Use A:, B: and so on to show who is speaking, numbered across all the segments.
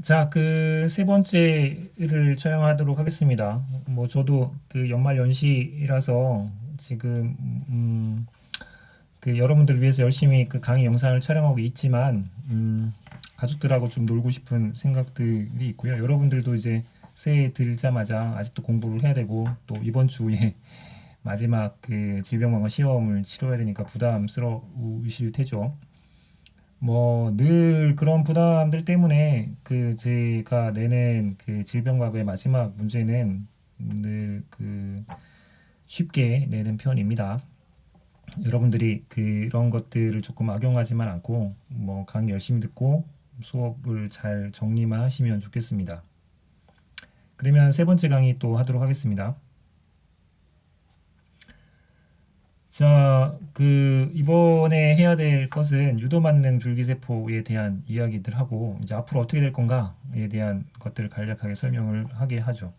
A: 자, 그 세 번째를 촬영하도록 하겠습니다. 뭐 저도 그 연말 연시라서 지금 그 여러분들을 위해서 열심히 그 강의 영상을 촬영하고 있지만 가족들하고 좀 놀고 싶은 생각들이 있고요. 여러분들도 이제 새해 들자마자 아직도 공부를 해야 되고 또 이번 주에 마지막 그 질병관과 시험을 치러야 되니까 부담스러우실 테죠. 뭐 늘 그런 부담들 때문에 그 제가 내는 그 질병과의 마지막 문제는 늘 그 쉽게 내는 편입니다. 여러분들이 그런 것들을 조금 악용하지만 않고 뭐 강의 열심히 듣고 수업을 잘 정리만 하시면 좋겠습니다. 그러면 세 번째 강의 또 하도록 하겠습니다. 자, 그 이번에 해야 될 것은 유도만능 줄기세포에 대한 이야기들 하고 이제 앞으로 어떻게 될 건가에 대한 것들을 간략하게 설명을 하게 하죠.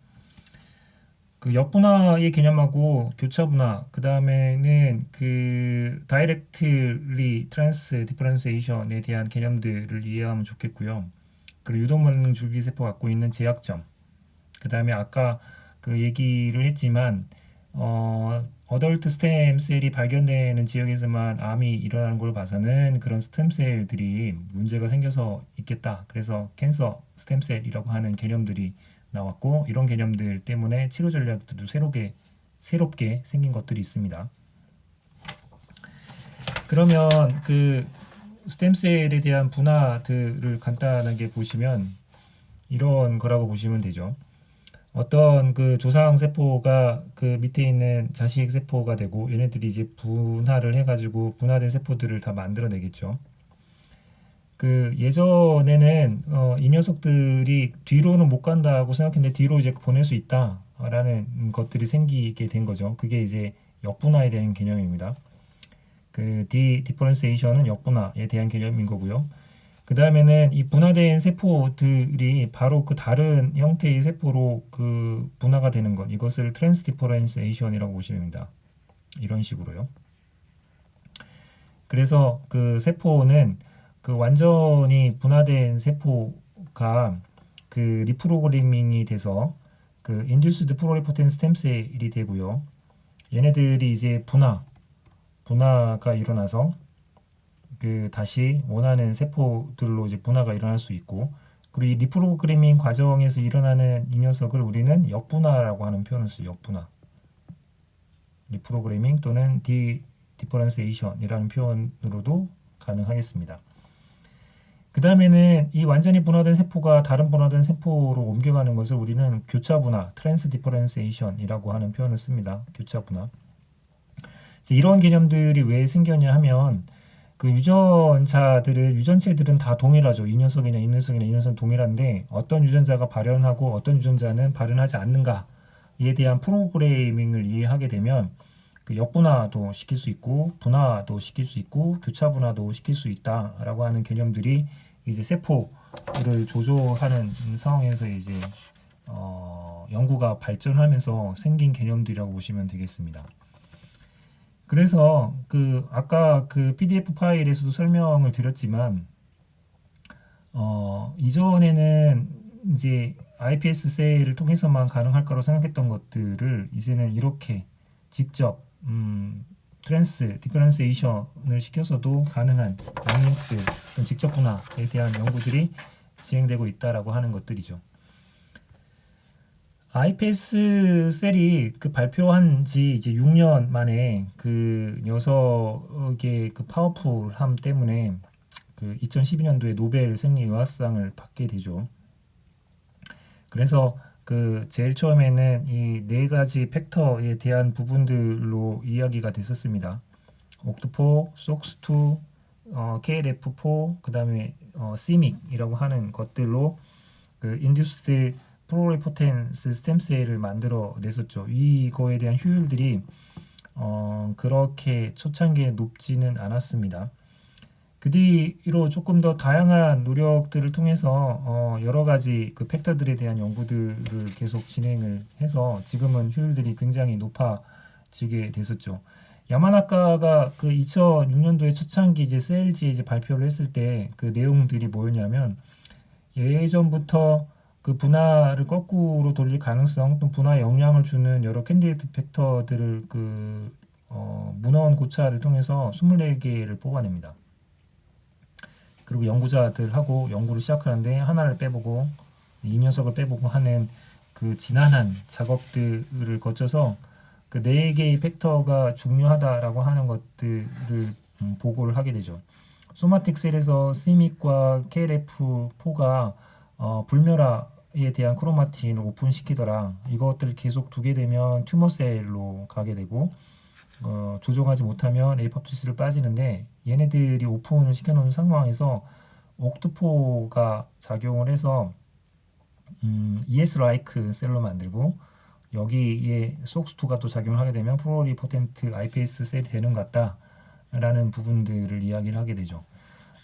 A: 그 역분화의 개념하고 교차분화, 그 다음에는 그 다이렉트리 트랜스 디퍼런시에이션에 대한 개념들을 이해하면 좋겠고요. 그리고 유도만능 줄기세포가 갖고 있는 제약점, 그 다음에 아까 그 얘기를 했지만 어덜트 스템셀이 발견되는 지역에서만 암이 일어나는 걸 봐서는 그런 스템셀들이 문제가 생겨서 있겠다. 그래서 캔서 스템셀이라고 하는 개념들이 나왔고 이런 개념들 때문에 치료 전략들도 새롭게 생긴 것들이 있습니다. 그러면 그 스템셀에 대한 분화들을 간단하게 보시면 이런 거라고 보시면 되죠. 어떤 그 조상 세포가 그 밑에 있는 자식 세포가 되고 얘네들이 이제 분화를 해가지고 분화된 세포들을 다 만들어내겠죠. 그 예전에는 이 녀석들이 뒤로는 못 간다고 생각했는데 뒤로 이제 보낼 수 있다라는 것들이 생기게 된 거죠. 그게 이제 역분화에 대한 개념입니다. 그 디퍼런시에이션은 역분화에 대한 개념인 거고요. 그 다음에는 이 분화된 세포들이 바로 그 다른 형태의 세포로 그 분화가 되는 것, 이것을 트랜스디퍼런시에이션이라고 보시면 됩니다. 이런 식으로요. 그래서 그 세포는 그 완전히 분화된 세포가 그 리프로그래밍이 돼서 그 인듀스드 플로리포텐 스템셀이 되고요. 얘네들이 이제 분화가 일어나서 그 다시 원하는 세포들로 이제 분화가 일어날 수 있고, 그리고 이 리프로그래밍 과정에서 일어나는 이 녀석을 우리는 역분화라고 하는 표현을 써요. 역분화. 리프로그래밍 또는 디퍼런시에이션이라는 표현으로도 가능하겠습니다. 그 다음에는 이 완전히 분화된 세포가 다른 분화된 세포로 옮겨가는 것을 우리는 교차분화, 트랜스 디퍼런시에이션이라고 하는 표현을 씁니다. 교차분화. 이런 개념들이 왜 생겼냐 하면 그 유전체들은 다 동일하죠. 이 녀석이나 이 녀석이나 이 녀석은 동일한데 어떤 유전자가 발현하고 어떤 유전자는 발현하지 않는가에 대한 프로그래밍을 이해하게 되면 그 역분화도 시킬 수 있고 분화도 시킬 수 있고 교차분화도 시킬 수 있다라고 하는 개념들이 이제 세포를 조종하는 상황에서 이제 연구가 발전하면서 생긴 개념들이라고 보시면 되겠습니다. 그래서 그 아까 그 PDF 파일에서도 설명을 드렸지만 이전에는 이제 iPS 셀을 통해서만 가능할 거라고 생각했던 것들을 이제는 이렇게 직접 트랜스 디퍼런시에이션을 시켜서도 가능한 영역들, 직접 분화에 대한 연구들이 진행되고 있다라고 하는 것들이죠. iPS 셀이 그 발표한 지 이제 6년 만에 그 녀석의 그 파워풀함 때문에 그 2012년도에 노벨 생리의학상을 받게 되죠. 그래서 그 제일 처음에는 이 네 가지 팩터에 대한 부분들로 이야기가 됐었습니다. 옥토포, 속스2, KLF4, 그 다음에 CMYC이라고 하는 것들로 그 인듀스드 플로리포텐스 스템셀을 만들어 냈었죠. 이거에 대한 효율들이 그렇게 초창기에 높지는 않았습니다. 그 뒤로 조금 더 다양한 노력들을 통해서 여러 가지 그 팩터들에 대한 연구들을 계속 진행을 해서 지금은 효율들이 굉장히 높아지게 됐었죠. 야마나카가 그 2006년도에 초창기 이제 셀지 이제 발표를 했을 때 그 내용들이 뭐였냐면 예전부터 그 분화를 거꾸로 돌릴 가능성 또 분화에 영향을 주는 여러 캔디데이트 팩터들을 문헌 고찰을 통해서 24개를 뽑아냅니다. 그리고 연구자들하고 연구를 시작하는데 하나를 빼보고 이 녀석을 빼보고 하는 그 지난한 작업들을 거쳐서 그 4개의 팩터가 중요하다라고 하는 것들을 보고를 하게 되죠. 소마틱 셀에서 시믹과 KLF4가 불멸화에 대한 크로마틴을 오픈시키더라. 이것들을 계속 두게 되면 튜머셀로 가게 되고 조정하지 못하면 에이팝토시스를 빠지는데 얘네들이 오픈을 시켜놓은 상황에서 옥트4가 작용을 해서 ES 라이크 셀로 만들고 여기에 SOX2가 또 작용을 하게 되면 플로리포텐트 IPS 셀이 되는 것 같다라는 부분들을 이야기를 하게 되죠.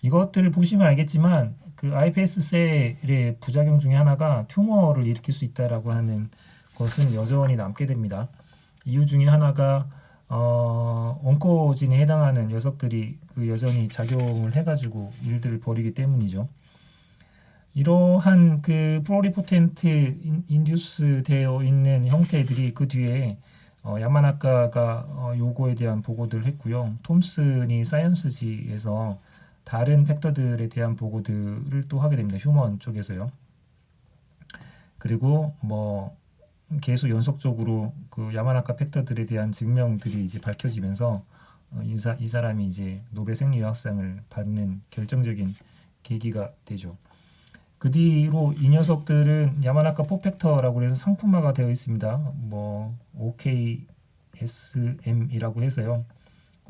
A: 이것들을 보시면 알겠지만 그 IPS 셀의 부작용 중에 하나가 튜머를 일으킬 수 있다라고 하는 것은 여전히 남게 됩니다. 이유 중에 하나가 온코진에 해당하는 녀석들이 그 여전히 작용을 해가지고 일들을 벌이기 때문이죠. 이러한 그 플로리포텐트 인듀스 되어 있는 형태들이 그 뒤에 야마나카가 요거에 대한 보고들을 했고요. 톰슨이 사이언스지에서 다른 팩터들에 대한 보고들을 또 하게 됩니다. 휴먼 쪽에서요. 그리고 계속 연속적으로 그 야마나카 팩터들에 대한 증명들이 이제 밝혀지면서 이 사람이 이제 노벨 생리의학상을 받는 결정적인 계기가 되죠. 그 뒤로 이 녀석들은 야마나카 4팩터라고 해서 상품화가 되어 있습니다. OKSM이라고 해서요.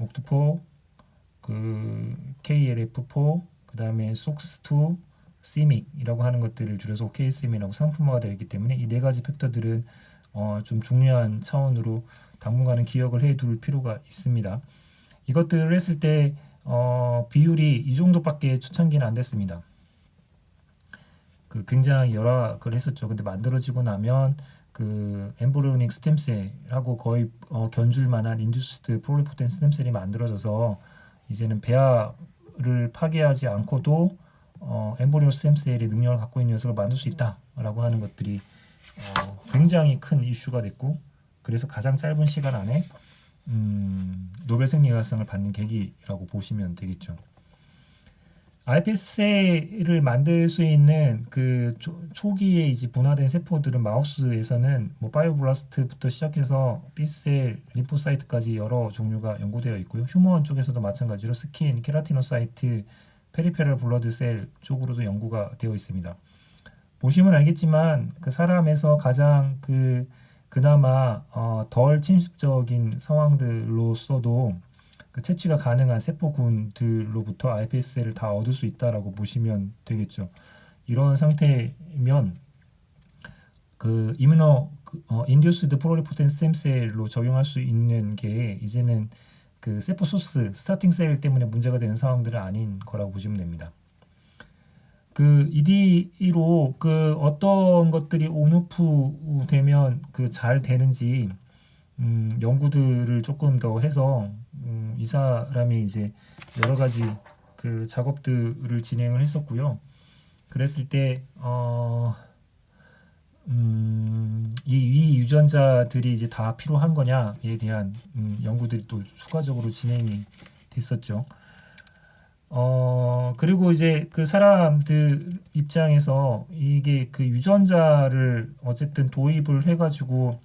A: 옥트4, 그 KLF4, 그 다음에 SOX2, CMYC이라고 하는 것들을 줄여서 OKSM이라고 상품화가 되어 있기 때문에 이 4가지 팩터들은 좀 중요한 차원으로 당분간은 기억을 해둘 필요가 있습니다. 이것들을 했을 때 비율이 이 정도밖에 초창기는 안 됐습니다. 그 굉장히 열악을 했었죠. 근데 만들어지고 나면 그 엠브리오닉 스템셀하고 거의 견줄 만한 인듀스드 플로리포텐 스템셀이 만들어져서 이제는 배아를 파괴하지 않고도 엠브리오 스템셀의 능력을 갖고 있는 녀석을 만들 수 있다라고 하는 것들이 굉장히 큰 이슈가 됐고 그래서 가장 짧은 시간 안에 노벨 생리의학상을 받는 계기라고 보시면 되겠죠. iPSC를 만들 수 있는 그 초기에 이제 분화된 세포들은 마우스에서는 파이브라스트부터 시작해서 B셀, 림포사이트까지 여러 종류가 연구되어 있고요. 휴먼 쪽에서도 마찬가지로 스킨, 케라티노사이트, 페리페럴 블러드 셀 쪽으로도 연구가 되어 있습니다. 보시면 알겠지만 그 사람에서 가장 그나마 덜 침습적인 상황들로서도 그 채취가 가능한 세포군들로부터 iPSC를 다 얻을 수 있다라고 보시면 되겠죠. 이런 상태면 그 인듀스드 플로리포텐 스템셀로 적용할 수 있는 게 이제는 그 세포 소스 스타팅 셀 때문에 문제가 되는 상황들은 아닌 거라고 보시면 됩니다. 그 ED로 그 어떤 것들이 온오프 되면 그 잘 되는지 연구들을 조금 더 해서 이 사람이 이제 여러 가지 그 작업들을 진행을 했었고요. 그랬을 때 이 유전자들이 이제 다 필요한 거냐에 대한 연구들이 또 추가적으로 진행이 됐었죠. 그리고 이제 그 사람들 입장에서 이게 그 유전자를 어쨌든 도입을 해가지고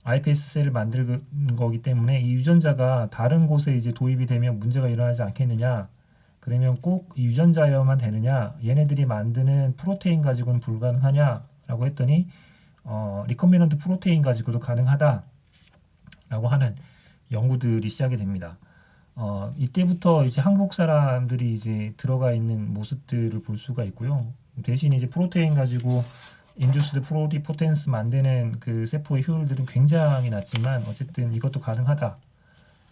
A: iPS 셀을 만드는 거기 때문에 이 유전자가 다른 곳에 이제 도입이 되면 문제가 일어나지 않겠느냐? 그러면 꼭 이 유전자여야만 되느냐? 얘네들이 만드는 프로테인 가지고는 불가능하냐라고 했더니 리커미넌트 프로테인 가지고도 가능하다라고 하는 연구들이 시작이 됩니다. 이때부터 이제 한국 사람들이 이제 들어가 있는 모습들을 볼 수가 있고요. 대신 이제 프로테인 가지고 인듀스드 플로리포텐스 만드는 그 세포의 효율들은 굉장히 낮지만 어쨌든 이것도 가능하다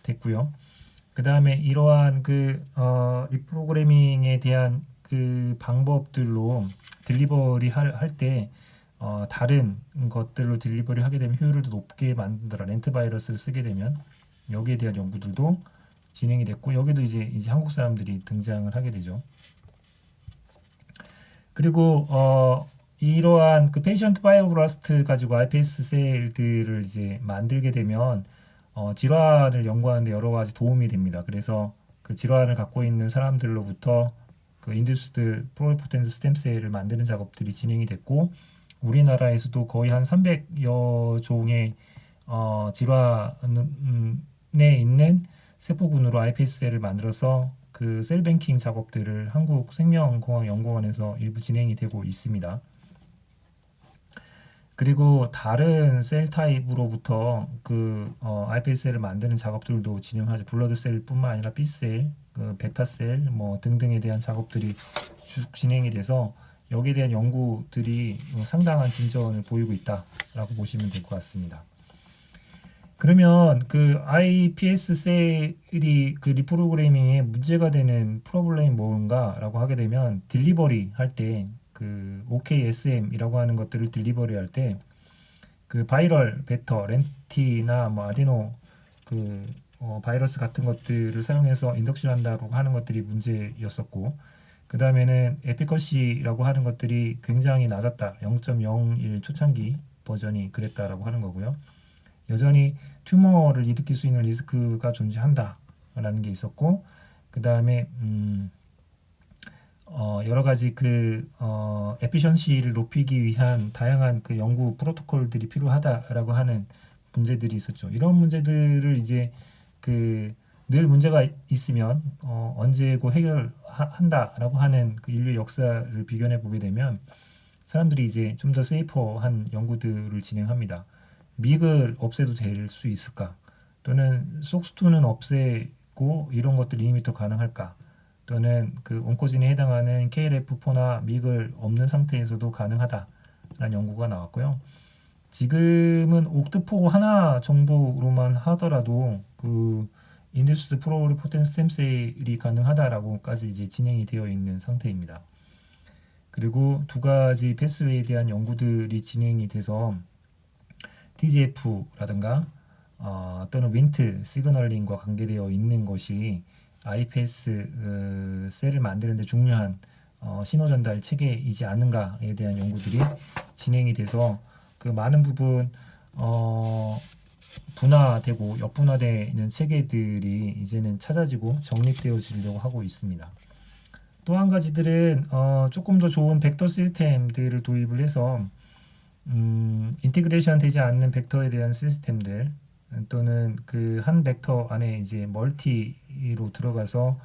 A: 됐고요. 그 다음에 이러한 그 리프로그래밍에 대한 그 방법들로 딜리버리 할 때 다른 것들로 딜리버리 하게 되면 효율을 더 높게 만들더라. 렌트바이러스를 쓰게 되면 여기에 대한 연구들도 진행이 됐고 여기도 이제 한국 사람들이 등장을 하게 되죠. 그리고 이러한 그 페이션트 파이브라스트 가지고 iPS 셀들을 이제 만들게 되면 질환을 연구하는데 여러 가지 도움이 됩니다. 그래서 그 질환을 갖고 있는 사람들로부터 그 인듀스드 플로리포텐트 스템셀을 만드는 작업들이 진행이 됐고, 우리나라에서도 거의 한 300여 종의 질환에 있는 세포군으로 iPS셀을 만들어서 그 셀뱅킹 작업들을 한국생명공학연구원에서 일부 진행이 되고 있습니다. 그리고 다른 셀 타입으로부터 그 iPS셀을 만드는 작업들도 진행하죠. 블러드셀뿐만 아니라 B셀, 그 베타셀 뭐 등등에 대한 작업들이 쭉 진행이 돼서 여기에 대한 연구들이 상당한 진전을 보이고 있다라고 보시면 될 것 같습니다. 그러면 그 iPS 셀이 그 리프로그래밍에 문제가 되는 프로블렘이 뭔가라고 하게 되면, 딜리버리 할 때 그 OKSM이라고 하는 것들을 딜리버리 할 때 그 바이럴 벡터, 렌티나 뭐 아디노 그 바이러스 같은 것들을 사용해서 인덕션 한다고 하는 것들이 문제였었고, 그 다음에는 에피커시라고 하는 것들이 굉장히 낮았다. 0.01 초창기 버전이 그랬다라고 하는 거고요. 여전히 튜머를 일으킬 수 있는 리스크가 존재한다라는 게 있었고, 그 다음에 여러 가지 그 에피션시를 높이기 위한 다양한 그 연구 프로토콜들이 필요하다라고 하는 문제들이 있었죠. 이런 문제들을 이제 그 늘 문제가 있으면 언제고 해결한다라고 하는 그 인류 역사를 비견해 보게 되면 사람들이 이제 좀 더 세이퍼한 연구들을 진행합니다. 믹을 없애도 될 수 있을까? 또는 속스투는 없애고 이런 것들이 이미터 가능할까? 또는 그 온코진에 해당하는 KLF4나 믹을 없는 상태에서도 가능하다라는 연구가 나왔고요. 지금은 옥트4 하나 정도로만 하더라도 그 인듀스드 플로리포텐트 스템셀이 가능하다라고까지 이제 진행이 되어 있는 상태입니다. 그리고 두 가지 패스웨이에 대한 연구들이 진행이 돼서 TGF라든가 또는 윈트 시그널링과 관계되어 있는 것이 iPS 셀을 만드는 데 중요한 신호 전달 체계이지 않은가에 대한 연구들이 진행이 돼서 그 많은 부분 분화되고 역분화되는 체계들이 이제는 찾아지고 정립되어지려고 하고 있습니다. 또 한 가지들은 조금 더 좋은 벡터 시스템들을 도입을 해서 인티그레이션 되지 않는 벡터에 대한 시스템들, 또는 그 한 벡터 안에 이제 멀티로 들어가서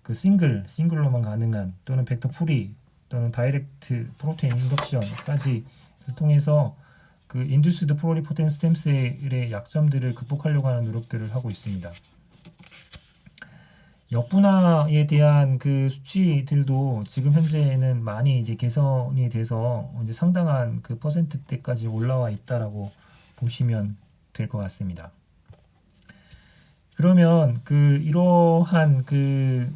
A: 그 싱글로만 가능한, 또는 벡터 풀이 또는 다이렉트 프로테인 인덕션까지 통해서 그 인듀스드 플로리포텐트 스템셀의 약점들을 극복하려고 하는 노력들을 하고 있습니다. 역분화에 대한 그 수치들도 지금 현재는 많이 이제 개선이 돼서 이제 상당한 그 퍼센트대까지 올라와 있다라고 보시면 될 것 같습니다. 그러면 그 이러한 그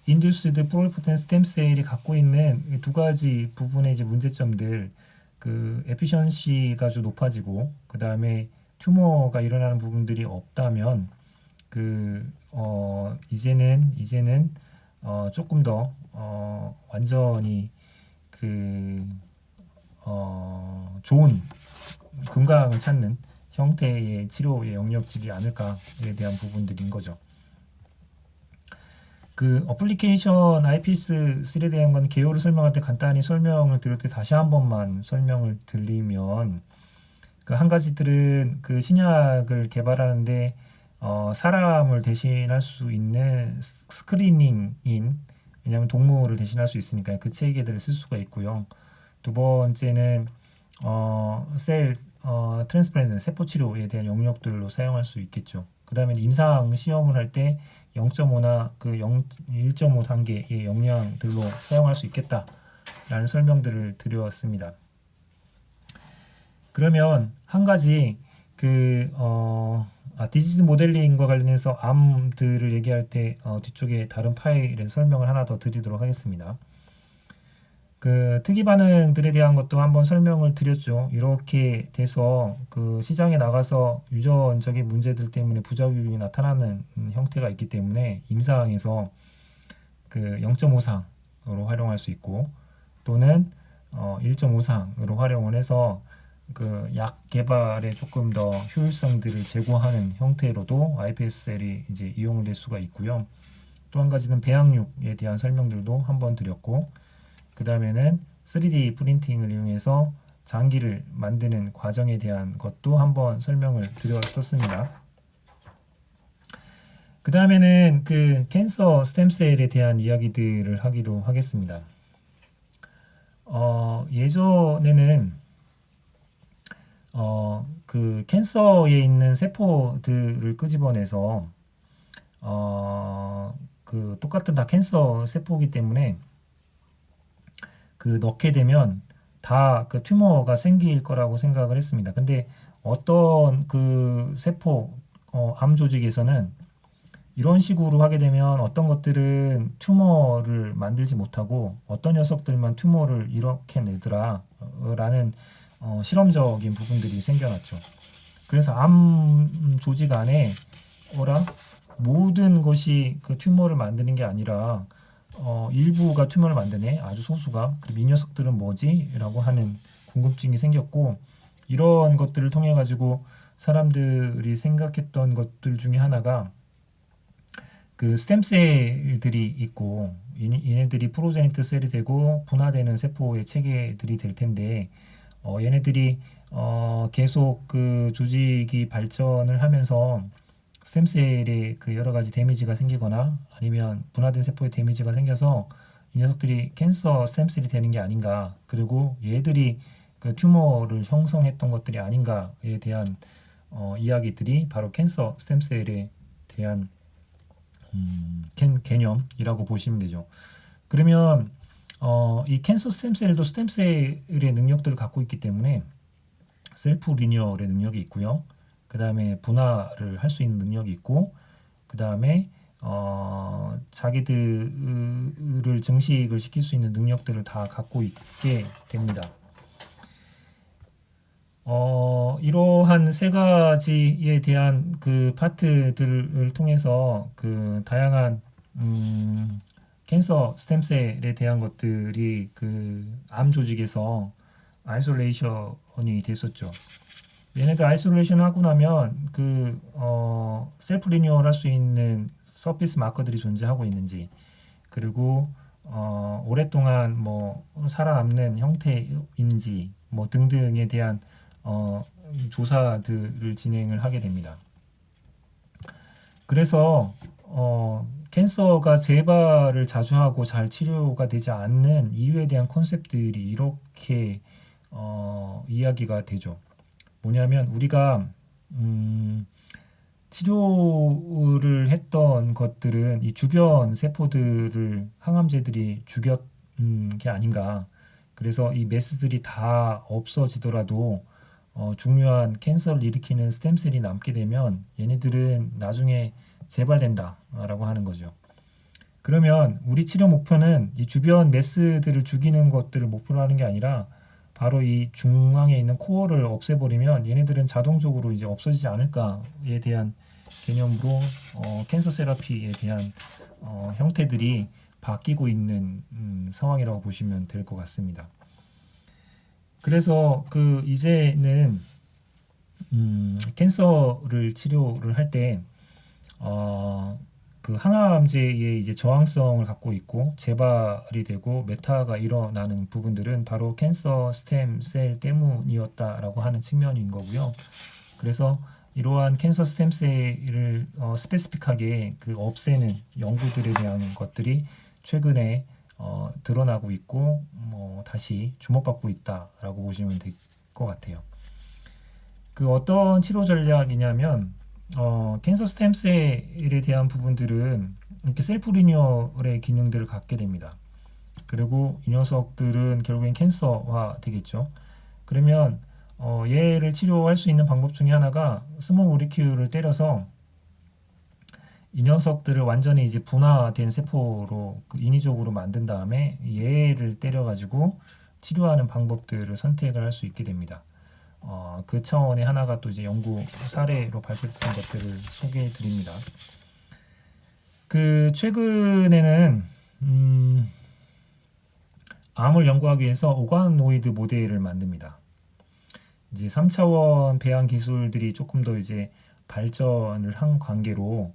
A: 인듀스드 플로리포텐트 스템셀이 갖고 있는 두 가지 부분의 이제 문제점들, 그 에피션시가 좀 높아지고 그 다음에 튜머가 일어나는 부분들이 없다면 이제는 조금 더 완전히 좋은 건강을 찾는 형태의 치료의 영역들이 아닐까에 대한 부분들인 거죠. 그 어플리케이션 iPS3에 대한 건 개요를 설명할 때 간단히 설명을 드릴 때 다시 한 번만 설명을 드리면, 그 한 가지들은 그 신약을 개발하는데 사람을 대신할 수 있는 스크리닝인, 왜냐하면 동물을 대신할 수 있으니까 그 체계들을 쓸 수가 있고요. 두 번째는 셀 트랜스플란트, 세포 치료에 대한 영역들로 사용할 수 있겠죠. 그 다음에 임상 시험을 할 때 0.5나 그 1.5 단계의 영양들로 사용할 수 있겠다라는 설명들을 드렸습니다. 그러면 한 가지 디지즈 모델링과 관련해서 암들을 얘기할 때 뒤쪽에 다른 파일에 설명을 하나 더 드리도록 하겠습니다. 그 특이 반응들에 대한 것도 한번 설명을 드렸죠. 이렇게 돼서 그 시장에 나가서 유전적인 문제들 때문에 부작용이 나타나는 형태가 있기 때문에 임상에서 그 0.5상으로 활용할 수 있고, 또는 1.5상으로 활용을 해서 그 약 개발에 조금 더 효율성들을 제고하는 형태로도 iPSL이 이제 이용을 될 수가 있고요. 또 한 가지는 배양육에 대한 설명들도 한번 드렸고, 그 다음에는 3D 프린팅을 이용해서 장기를 만드는 과정에 대한 것도 한번 설명을 드렸었습니다. 그 다음에는 그 캔서 스템셀에 대한 이야기들을 하기로 하겠습니다. 예전에는 그 캔서에 있는 세포들을 끄집어내서 그 똑같은 다 캔서 세포이기 때문에 그 넣게 되면 다 그 튜머가 생길 거라고 생각을 했습니다. 근데 어떤 그 세포 암 조직에서는 이런 식으로 하게 되면 어떤 것들은 튜머를 만들지 못하고 어떤 녀석들만 튜머를 이렇게 내더라 라는 실험적인 부분들이 생겨났죠. 그래서 암 조직 안에 모든 것이 그 튜머를 만드는 게 아니라 일부가 튜머를 만드네, 아주 소수가. 그럼 이 녀석들은 뭐지? 라고 하는 궁금증이 생겼고, 이런 것들을 통해 가지고 사람들이 생각했던 것들 중에 하나가 그 스템셀들이 있고, 얘네들이 프로제니트 셀이 되고 분화되는 세포의 체계들이 될 텐데, 얘네들이 계속 그 조직이 발전을 하면서 스템셀에 그 여러 가지 데미지가 생기거나 아니면 분화된 세포에 데미지가 생겨서 이 녀석들이 캔서 스템셀이 되는 게 아닌가, 그리고 얘들이 그 튜머를 형성했던 것들이 아닌가에 대한 이야기들이 바로 캔서 스템셀에 대한 개념이라고 보시면 되죠. 그러면 이 캔서 스템셀도 스템셀의 능력들을 갖고 있기 때문에 셀프 리니얼의 능력이 있고요. 그 다음에 분화를 할 수 있는 능력이 있고, 그 다음에 자기들을 증식을 시킬 수 있는 능력들을 다 갖고 있게 됩니다. 이러한 세 가지에 대한 그 파트들을 통해서 그 다양한 캔서 스템셀에 대한 것들이 그 암 조직에서 아이솔레이션이 됐었죠. 얘네들 아이솔레이션 하고 나면 그 셀프 리뉴얼 할 수 있는 서피스 마커들이 존재하고 있는지, 그리고 오랫동안 뭐 살아남는 형태인지 뭐 등등에 대한 조사들을 진행을 하게 됩니다. 그래서 캔서가 재발을 자주 하고 잘 치료가 되지 않는 이유에 대한 컨셉들이 이렇게 이야기가 되죠. 뭐냐면 우리가 치료를 했던 것들은 이 주변 세포들을 항암제들이 죽였 게 아닌가. 그래서 이 메스들이 다 없어지더라도 중요한 캔서를 일으키는 스템셀이 남게 되면 얘네들은 나중에 재발된다라고 하는 거죠. 그러면 우리 치료 목표는 이 주변 메스들을 죽이는 것들을 목표로 하는 게 아니라 바로 이 중앙에 있는 코어를 없애버리면 얘네들은 자동적으로 이제 없어지지 않을까에 대한 개념으로 캔서 세라피에 대한 형태들이 바뀌고 있는 상황이라고 보시면 될 것 같습니다. 그래서 그 이제는 캔서를 치료를 할 때 그 항암제의 이제 저항성을 갖고 있고 재발이 되고 메타가 일어나는 부분들은 바로 캔서 스템셀 때문이었다라고 하는 측면인 거고요. 그래서 이러한 캔서 스템셀을 스페시픽하게 그 없애는 연구들에 대한 것들이 최근에 드러나고 있고 다시 주목받고 있다라고 보시면 될 것 같아요. 그 어떤 치료 전략이냐면 캔서 스템셀에 대한 부분들은 이렇게 셀프 리뉴얼의 기능들을 갖게 됩니다. 그리고 이 녀석들은 결국엔 캔서화 되겠죠. 그러면 얘를 치료할 수 있는 방법 중에 하나가 스몰 모리큘을 때려서 이 녀석들을 완전히 이제 분화된 세포로 인위적으로 만든 다음에 얘를 때려가지고 치료하는 방법들을 선택을 할 수 있게 됩니다. 그 차원의 하나가 또 이제 연구 사례로 발표된 것들을 소개해 드립니다. 그 최근에는 암을 연구하기 위해서 오가노이드 모델을 만듭니다. 이제 3차원 배양 기술들이 조금 더 이제 발전을 한 관계로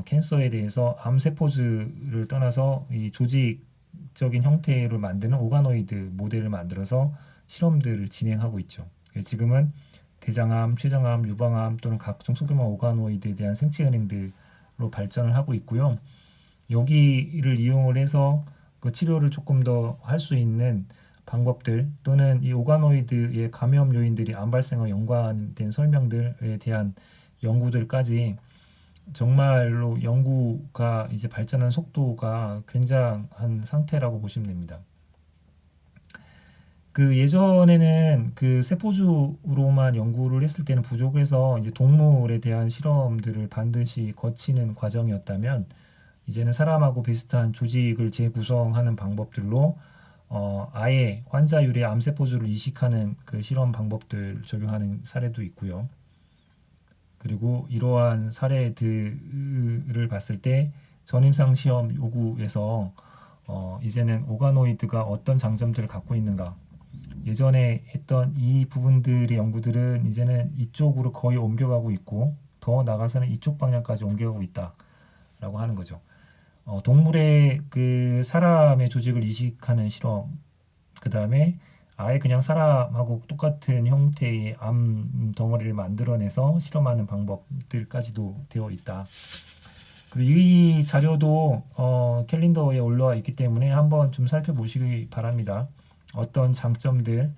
A: 캔서에 대해서 암 세포들을 떠나서 이 조직적인 형태를 만드는 오가노이드 모델을 만들어서 실험들을 진행하고 있죠. 지금은 대장암, 췌장암, 유방암 또는 각종 소규모 오가노이드에 대한 생체 은행들로 발전을 하고 있고요. 여기를 이용을 해서 그 치료를 조금 더 할 수 있는 방법들 또는 이 오가노이드의 감염 요인들이 암 발생과 연관된 설명들에 대한 연구들까지 정말로 연구가 이제 발전한 속도가 굉장한 상태라고 보시면 됩니다. 그 예전에는 그 세포주로만 연구를 했을 때는 부족해서 이제 동물에 대한 실험들을 반드시 거치는 과정이었다면 이제는 사람하고 비슷한 조직을 재구성하는 방법들로 아예 환자율의 암세포주를 이식하는 그 실험 방법들 적용하는 사례도 있고요. 그리고 이러한 사례들을 봤을 때 전임상 시험 요구에서 이제는 오가노이드가 어떤 장점들을 갖고 있는가, 예전에 했던 이 부분들의 연구들은 이제는 이쪽으로 거의 옮겨가고 있고 더 나가서는 이쪽 방향까지 옮겨가고 있다라고 하는 거죠. 동물의 그 사람의 조직을 이식하는 실험, 그 다음에 아예 그냥 사람하고 똑같은 형태의 암 덩어리를 만들어내서 실험하는 방법들까지도 되어 있다. 그리고 이 자료도 캘린더에 올라와 있기 때문에 한번 좀 살펴보시기 바랍니다. 어떤 장점들이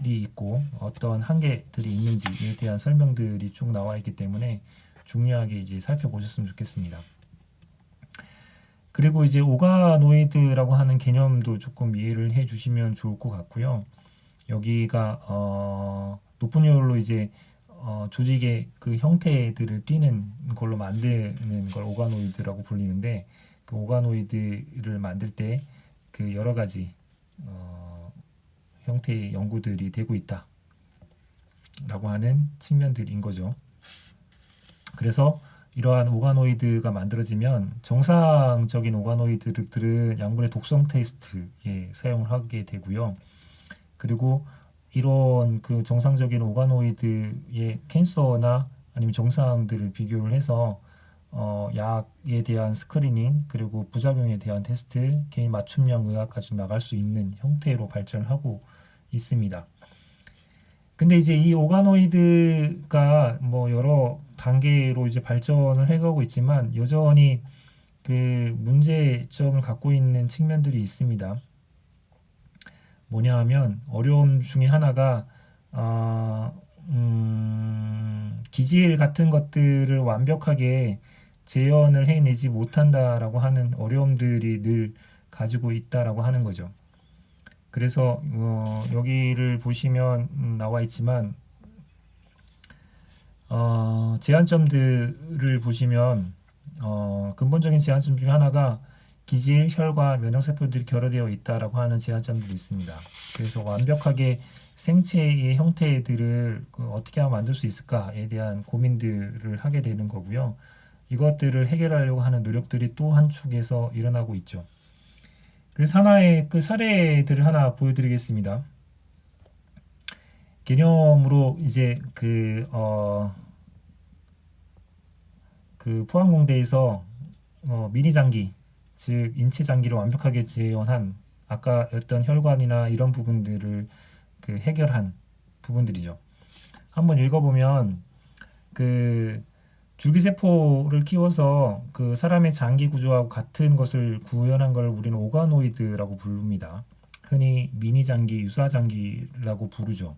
A: 있고 어떤 한계들이 있는지에 대한 설명들이 쭉 나와 있기 때문에 중요하게 이제 살펴보셨으면 좋겠습니다. 그리고 이제 오가노이드라고 하는 개념도 조금 이해를 해 주시면 좋을 것 같고요. 여기가 높은 효율로 이제 조직의 그 형태들을 띠는 걸로 만드는 걸 오가노이드라고 불리는데, 그 오가노이드를 만들 때 그 여러 가지 형태의 연구들이 되고 있다라고 하는 측면들인 거죠. 그래서 이러한 오가노이드가 만들어지면 정상적인 오가노이드들은 약물의 독성 테스트에 사용을 하게 되고요. 그리고 이런 그 정상적인 오가노이드의 캔서나 아니면 정상들을 비교를 해서 약에 대한 스크리닝 그리고 부작용에 대한 테스트, 개인 맞춤형 의학까지 나갈 수 있는 형태로 발전을 하고 있습니다. 근데 이제 이 오가노이드가 뭐 여러 단계로 이제 발전을 해가고 있지만 여전히 그 문제점을 갖고 있는 측면들이 있습니다. 뭐냐 하면 어려움 중에 하나가 기질 같은 것들을 완벽하게 재현을 해내지 못한다라고 하는 어려움들이 늘 가지고 있다라고 하는 거죠. 그래서 여기를 보시면 나와 있지만 제한점들을 보시면 근본적인 제한점 중에 하나가 기질, 혈관, 면역세포들이 결여되어 있다라고 하는 제한점들이 있습니다. 그래서 완벽하게 생체의 형태들을 어떻게 하면 만들 수 있을까에 대한 고민들을 하게 되는 거고요. 이것들을 해결하려고 하는 노력들이 또 한 축에서 일어나고 있죠. 그래서 하나의 그 사례들을 하나 보여드리겠습니다. 개념으로 이제 그 포항공대에서 미니 장기, 즉 인체 장기를 완벽하게 재현한 아까 였던 혈관이나 이런 부분들을 그 해결한 부분들이죠. 한번 읽어보면 그 줄기세포를 키워서 그 사람의 장기 구조하고 같은 것을 구현한 걸 우리는 오가노이드라고 부릅니다. 흔히 미니 장기, 유사 장기라고 부르죠.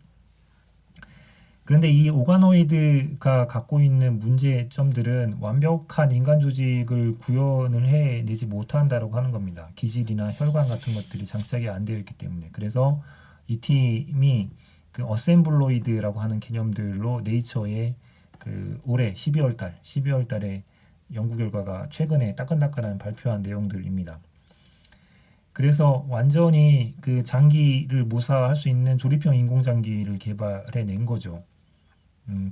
A: 그런데 이 오가노이드가 갖고 있는 문제점들은 완벽한 인간 조직을 구현을 해내지 못한다라고 하는 겁니다. 기질이나 혈관 같은 것들이 장착이 안 되어 있기 때문에. 그래서 이 팀이 그 어셈블로이드라고 하는 개념들로 네이처에 그 올해 12월 달에 연구 결과가 최근에 따끈따끈한 발표한 내용들입니다. 그래서 완전히 그 장기를 모사할 수 있는 조립형 인공장기를 개발해 낸 거죠.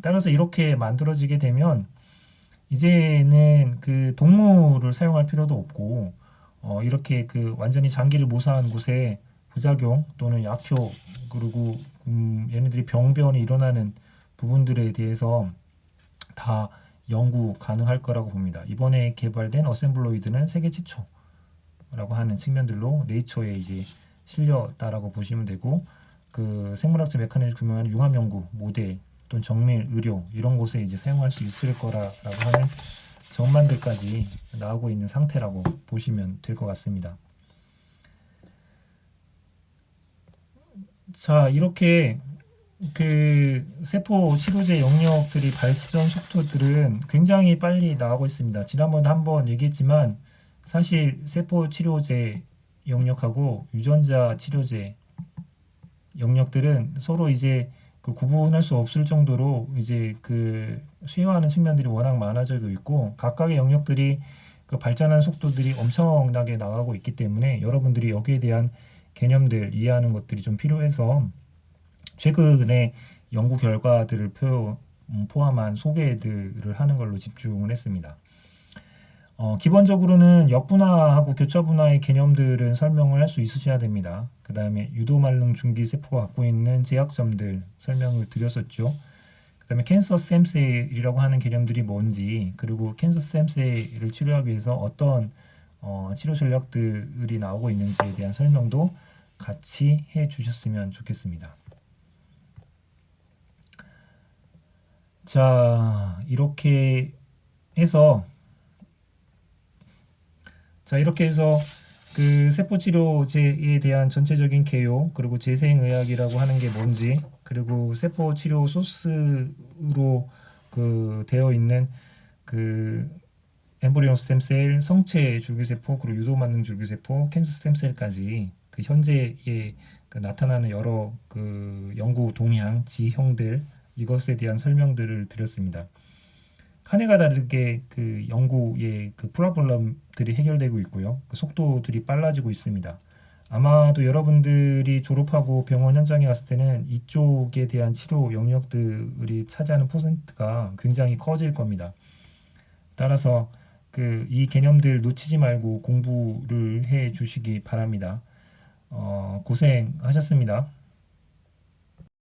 A: 따라서 이렇게 만들어지게 되면 이제는 그 동물을 사용할 필요도 없고 이렇게 그 완전히 장기를 모사한 곳에 부작용 또는 약효 그리고 얘네들이 병변이 일어나는 부분들에 대해서 다 연구 가능할 거라고 봅니다. 이번에 개발된 어셈블로이드는 세계 최초라고 하는 측면들로 네이처에 이제 실렸다라고 보시면 되고 그 생물학적 메커니즘을 규명하는 융합 연구 모델 또는 정밀 의료 이런 곳에 이제 사용할 수 있을 거라고 하는 전망들까지 나오고 있는 상태라고 보시면 될 것 같습니다. 자, 이렇게 그 세포 치료제 영역들이 발전 속도들은 굉장히 빨리 나가고 있습니다. 지난번에 한번 얘기했지만 사실 세포 치료제 영역하고 유전자 치료제 영역들은 서로 이제 그 구분할 수 없을 정도로 이제 그 수요하는 측면들이 워낙 많아지고 있고 각각의 영역들이 그 발전하는 속도들이 엄청나게 나가고 있기 때문에 여러분들이 여기에 대한 개념들 이해하는 것들이 좀 필요해서 최근에 연구 결과들을 포함한 소개들을 하는 걸로 집중을 했습니다. 기본적으로는 역분화하고 교차분화의 개념들은 설명을 할 수 있으셔야 됩니다. 그 다음에 유도말능 중기세포가 갖고 있는 제약점들 설명을 드렸었죠. 그 다음에 캔서 스템셀이라고 하는 개념들이 뭔지 그리고 캔서 스템셀을 치료하기 위해서 어떤 치료 전략들이 나오고 있는지에 대한 설명도 같이 해 주셨으면 좋겠습니다. 자, 이렇게 해서 그 세포 치료제에 대한 전체적인 개요, 그리고 재생의학이라고 하는 게 뭔지, 그리고 세포 치료 소스로 그 되어 있는 그 엠브리온 스템셀, 성체 줄기세포, 그리고 유도만능 줄기세포, 캔서 스템셀까지 그 현재에 그 나타나는 여러 그 연구 동향, 지형들 이것에 대한 설명들을 드렸습니다. 한 해가 다르게 그 연구의 그 프로블럼들이 해결되고 있고요. 그 속도들이 빨라지고 있습니다. 아마도 여러분들이 졸업하고 병원 현장에 갔을 때는 이쪽에 대한 치료 영역들이 차지하는 퍼센트가 굉장히 커질 겁니다. 따라서 그 이 개념들 놓치지 말고 공부를 해 주시기 바랍니다. 고생하셨습니다.